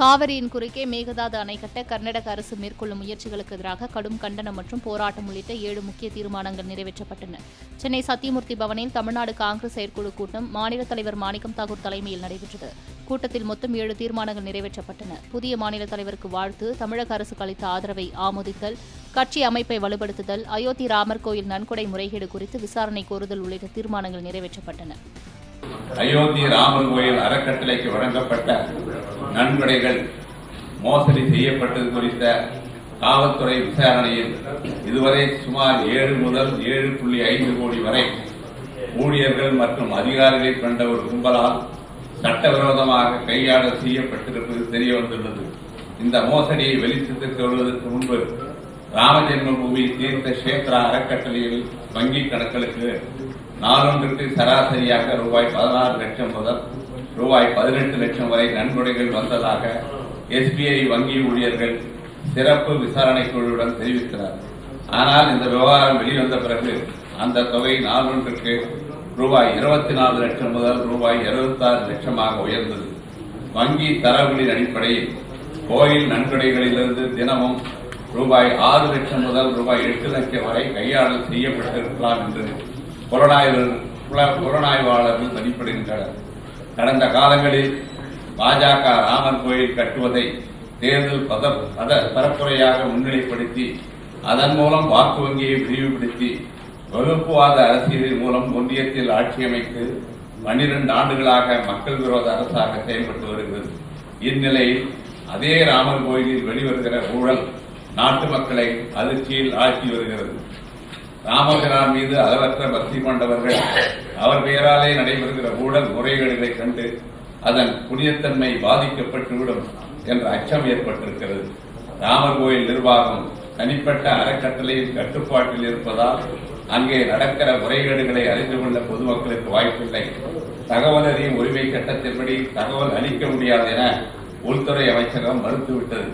காவிரியின் குறுக்கே மேகதாது அணை கட்ட கர்நாடக அரசு மேற்கொள்ளும் முயற்சிகளுக்கு எதிராக கடும் கண்டனம் மற்றும் போராட்டம் உள்ளிட்ட 7 முக்கிய தீர்மானங்கள் நிறைவேற்றப்பட்டன. சென்னை சத்தியமூர்த்தி பவனில் தமிழ்நாடு காங்கிரஸ் செயற்குழு கூட்டம் மாநில தலைவர் மாணிக்கம் தாக்கூர் தலைமையில் நடைபெற்றது. கூட்டத்தில் மொத்தம் 7 தீர்மானங்கள் நிறைவேற்றப்பட்டன. புதிய மாநில தலைவருக்கு வாழ்த்து, தமிழக அரசுக்கு அளித்த ஆதரவை ஆமோதித்தல், கட்சி அமைப்பை வலுப்படுத்துதல், அயோத்தி ராமர் கோயில் நன்கொடை முறைகேடு குறித்து விசாரணை கோருதல் உள்ளிட்ட தீர்மானங்கள் நிறைவேற்றப்பட்டன. அயோத்தி ராமர் கோயில் அறக்கட்டளைக்கு வழங்கப்பட்ட நன்கொடைகள் மோசடி செய்யப்பட்டது குறித்த காவல்துறை விசாரணையில் இதுவரை சுமார் 7 முதல் 7.5 கோடி வரை ஊழியர்கள் மற்றும் அதிகாரிகளை கொண்ட ஒரு கும்பலால் சட்டவிரோதமாக கையாளல் செய்யப்பட்டிருப்பது தெரியவந்துள்ளது. இந்த மோசடியை வெளிச்சத்துக்கு வருவதற்கு முன்பு ராமஜென்மபூமி தீர்த்த கஷேத்ரா அறக்கட்டளையில் வங்கிக் கணக்குகளுக்கு நாளொன்றுக்கு சராசரியாக ரூபாய் 16 லட்சம் முதல் ரூபாய் 18 லட்சம் வரை நன்கொடைகள் வந்ததாக SBI வங்கி ஊழியர்கள் சிறப்பு விசாரணை குழுவுடன் தெரிவித்தனர். ஆனால் இந்த விவகாரம் வெளிவந்த பிறகு அந்த தொகை நாளொன்றுக்கு ரூபாய் 24 லட்சம் முதல் ரூபாய் 26 லட்சமாக உயர்ந்தது. வங்கி தரவுகளின் அடிப்படையில் கோயில் நன்கொடைகளிலிருந்து தினமும் ரூபாய் 6 லட்சம் முதல் ரூபாய் 8 லட்சம் வரை கையாடல் செய்யப்பட்டிருக்கலாம் என்று புலனாய்வாளர்கள் மதிப்பிடுகின்றனர். கடந்த காலங்களில் பாஜக ராமர் கோயில் கட்டுவதை தேர்தல் பரப்புரையாக முன்னிலைப்படுத்தி அதன் மூலம் வாக்கு வங்கியை விரிவுபடுத்தி வகுப்புவாத அரசியலின் மூலம் ஒன்றியத்தில் ஆட்சி அமைத்து 12 ஆண்டுகளாக மக்கள் விரோத அரசாக செயல்பட்டு வருகிறது. இந்நிலையில் அதே ராமர் கோயிலில் வெளிவருகிற ஊழல் நாட்டு மக்களை அதிர்ச்சியில் ஆழ்த்தி வருகிறது. ராமபிரான் மீது அளவற்ற பக்தி கொண்டவர்கள் அவர் பெயராலே நடைபெறுகிற ஊழல் முறைகேடுகளை கண்டு அதன் புனிதத்தன்மை பாதிக்கப்பட்டுவிடும் என்ற அச்சம் ஏற்பட்டிருக்கிறது. ராமர் கோயில் நிர்வாகம் தனிப்பட்ட அறக்கட்டளையின் கட்டுப்பாட்டில் இருப்பதால் அங்கே நடக்கிற முறைகேடுகளை அறிந்து கொள்ள பொதுமக்களுக்கு வாய்ப்பில்லை. தகவல் அறியும் உரிமை சட்டத்தின்படி தகவல் அளிக்க முடியாது என உள்துறை அமைச்சகம் மறுத்துவிட்டது.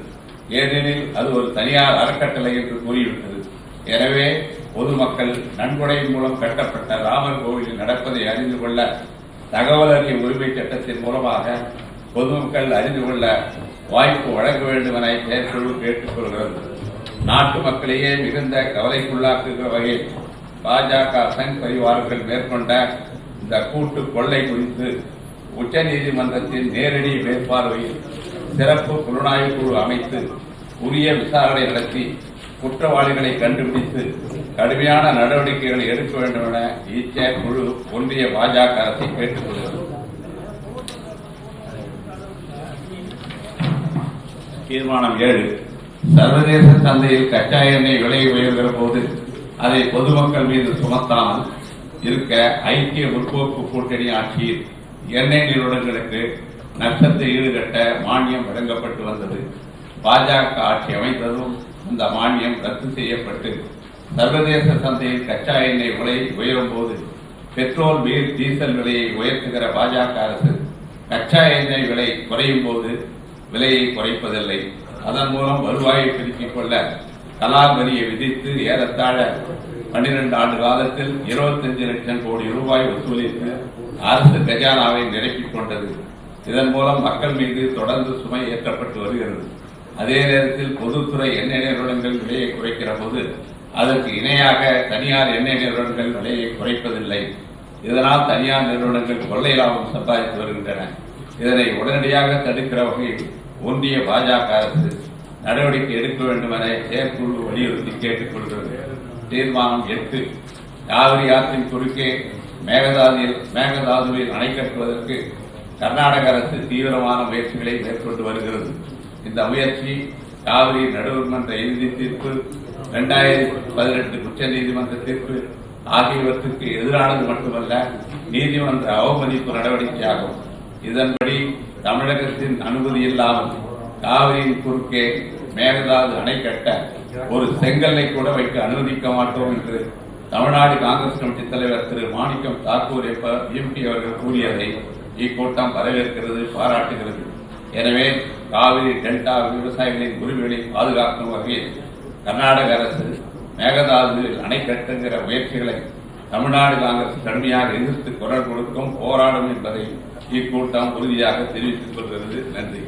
ஏனெனில் அது ஒரு தனியார் அறக்கட்டளை என்று கூறிவிட்டது. எனவே பொதுமக்கள் நன்கொடையின் மூலம் கட்டப்பட்ட ராமர் கோவிலில் நடப்பதை அறிந்து கொள்ள தகவல் அறியும் உரிமை சட்டத்தின் மூலமாக பொதுமக்கள் அறிந்து கொள்ள வாய்ப்பு வழங்க வேண்டும் என செயற்குழு கேட்டுக் கொள்கிறது. நாட்டு மக்களையே மிகுந்த கவலைக்குள்ளாக்குகிற வகையில் பாஜக சங் பரிவார்கள் மேற்கொண்ட இந்த கூட்டு கொள்ளை குறித்து உச்சநீதிமன்றத்தின் நேரடி மேற்பார்வையில் சிறப்பு புலனாய்வு குழு அமைத்து உரிய விசாரணை நடத்தி குற்றவாளிகளை கண்டுபிடித்து கடுமையான நடவடிக்கைகளை எடுக்க வேண்டும் என இச்செயற்குழு ஒன்றிய பாஜக அரசை கேட்டுக் கொள்கிறது. தீர்மானம் 7. சர்வதேச சந்தையில் கச்சா எண்ணெய் விலை உயர்கிற போது அதை பொதுமக்கள் மீது சுமத்தாமல் இருக்க ஐக்கிய முற்போக்கு கூட்டணி ஆட்சியில் எண்ணெய் நிறுவனங்களுக்கு நஷ்டத்தை ஈடுகட்ட மானியம் வழங்கப்பட்டு வந்தது. பாஜக ஆட்சி அமைந்ததும் இந்த மானியம் ரத்து செய்யப்பட்டு சர்வதேச சந்தையில் கச்சா எண்ணெய் விலை உயரும் போது பெட்ரோல் டீசல் விலையை உயர்த்துகிற பாஜக அரசு கச்சா எண்ணெய் விலை குறையும் போது விலையை குறைப்பதில்லை. அதன் மூலம் வருவாயை பெருக்கிக் கொள்ள கலால் வரியை விதித்து ஏறத்தாழ 12 ஆண்டு காலத்தில் 25 லட்சம் கோடி ரூபாய் வசூலித்து அரசு கஜானாவை நிரப்பிக் கொண்டது. இதன் மூலம் மக்கள் மீது தொடர்ந்து சுமை ஏற்றப்பட்டு வருகிறது. அதே நேரத்தில் பொதுத்துறை எண்ணெய் நிறுவனங்கள் விலையை குறைக்கிற போது அதற்கு இணையாக தனியார் எண்ணெய் நிறுவனங்கள் விலையை குறைப்பதில்லை. இதனால் தனியார் நிறுவனங்கள் கொள்ளை லாபம் சம்பாதித்து வருகின்றன. இதனை உடனடியாக தடுக்கிற வகையில் ஒன்றிய பாஜக அரசு நடவடிக்கை எடுக்க வேண்டும் என செயற்குழு வலியுறுத்தி கேட்டுக் கொள்கிறது. தீர்மானம் 8. காவிரி ஆற்றின் குறுக்கே மேகதாதுவில் அணை கட்டுவதற்கு கர்நாடக அரசு தீவிரமான முயற்சிகளை மேற்கொண்டு வருகிறது. இந்த முயற்சி காவிரி நடுவர்மன்ற இறுதி தீர்ப்பு, 2018 உச்சநீதிமன்ற தீர்ப்பு ஆகியவற்றுக்கு எதிரானது மட்டுமல்ல, நீதிமன்ற அவமதிப்பு நடவடிக்கையாகும். இதன்படி தமிழகத்தின் அனுமதி இல்லாமல் காவிரியின் குறுக்கே மேகதாது அணை கட்ட ஒரு செங்கல்லை கூட வைக்க அனுமதிக்க மாட்டோம் என்று தமிழ்நாடு காங்கிரஸ் கமிட்டி தலைவர் திரு மாணிக்கம் தாக்கூர் MP அவர்கள் கூறியதை இக்கூட்டம் வரவேற்கிறது, பாராட்டுகிறது. எனவே காவிரி டெல்டா விவசாயிகளின் உரிமைகளை பாதுகாக்கும் வகையில் கர்நாடக அரசு மேகதாதுவில் அணை கட்டுகிற முயற்சிகளை தமிழ்நாடு காங்கிரஸ் கடுமையாக எதிர்த்து குரல் கொடுக்கும், போராடும் என்பதை இக்கூட்டம் உறுதியாக தெரிவித்துக் கொள்கிறது. நன்றி.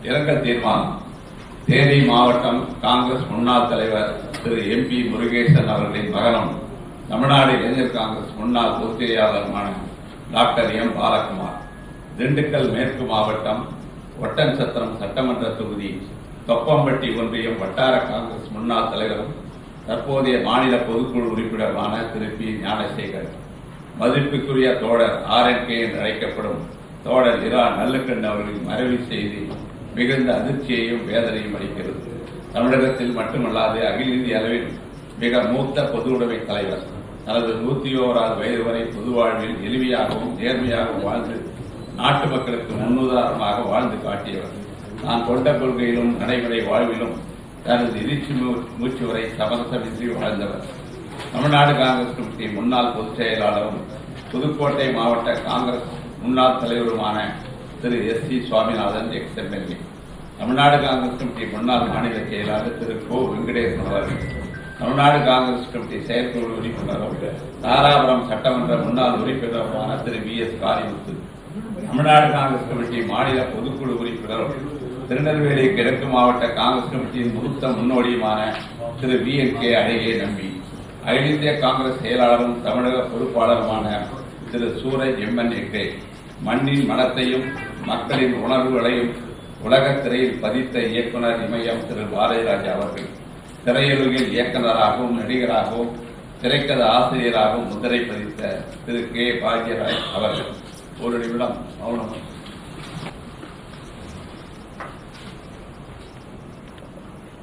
இரங்கல் தீர்மானம். தேனி மாவட்டம் காங்கிரஸ் முன்னாள் தலைவர் திரு MP முருகேசன் அவர்களின் மகனும் தமிழ்நாடு இளைஞர் காங்கிரஸ் முன்னாள் பொதுச் செயலாளருமான டாக்டர் M பாலகுமார் திண்டுக்கல் மேற்கு மாவட்டம் ஒட்டன்சத்திரம் சட்டமன்ற தொகுதி தொப்பம்பட்டி ஒன்றியம் வட்டார காங்கிரஸ் முன்னாள் தலைவரும் தற்போதைய மாநில பொதுக்குழு உறுப்பினருமான திரு P ஞானசேகர், மதிப்புக்குரிய தோழர் RNK என்று அழைக்கப்படும் தோழர் இரா நல்லக்கண்ணு அவர்களின் மறைவு செய்தி மிகுந்த அதிர்ச்சியையும் வேதனையும் அளிக்கிறது. தமிழகத்தில் மட்டுமல்லாது அகில இந்திய அளவில் மிக மூத்த பொது உடைமை தலைவர். தனது 101வது வயது வரை பொது வாழ்வில் எளிமையாகவும் நேர்மையாகவும் வாழ்ந்து நாட்டு மக்களுக்கு முன்னுதாரணமாக வாழ்ந்து காட்டியவர். தான் கொண்ட கொள்கையிலும் நடைமுறை வாழ்விலும் தனது இறுதி மூச்சு வரை சமரசமின்றி வாழ்ந்தவர். தமிழ்நாடு காங்கிரஸ் கமிட்டி முன்னாள் பொதுச் செயலாளரும் புதுக்கோட்டை மாவட்ட காங்கிரஸ் முன்னாள் தலைவருமான திரு SC Swaminathan XMLA, Tamil Nadu Congress committee முன்னாள் மாநில செயலாளர் திரு கோ வெங்கடேசன் அவர்கள், தமிழ்நாடு காங்கிரஸ் கமிட்டி செயற்குழு உறுப்பினரும் தாராபுரம் சட்டமன்ற முன்னாள் உறுப்பினருமான திரு VS காளிமுத்து, தமிழ்நாடு காங்கிரஸ் கமிட்டி மாநில பொதுக்குழு உறுப்பினரும் திருநெல்வேலி கிழக்கு மாவட்ட காங்கிரஸ் கமிட்டியின் மூத்த முன்னோடியுமான திரு VNK அழகிய நம்பி, அகில இந்திய காங்கிரஸ் செயலாளரும் தமிழக பொறுப்பாளருமான திரு சூரஜ் MNK, மண்ணின் மனத்தையும் மக்களின் உணர்வுகளையும் உலக திரையில் பதித்த இயக்குனர் இமயம் திரு பாரதிராஜா அவர்கள், திரையுலகில் இயக்குநராகவும் நடிகராகவும் திரைக்கதை ஆசிரியராகவும் முத்திரை பதித்த திரு K பாக்யராஜ் அவர்கள். ஒரு நிமிடம் மௌனம்.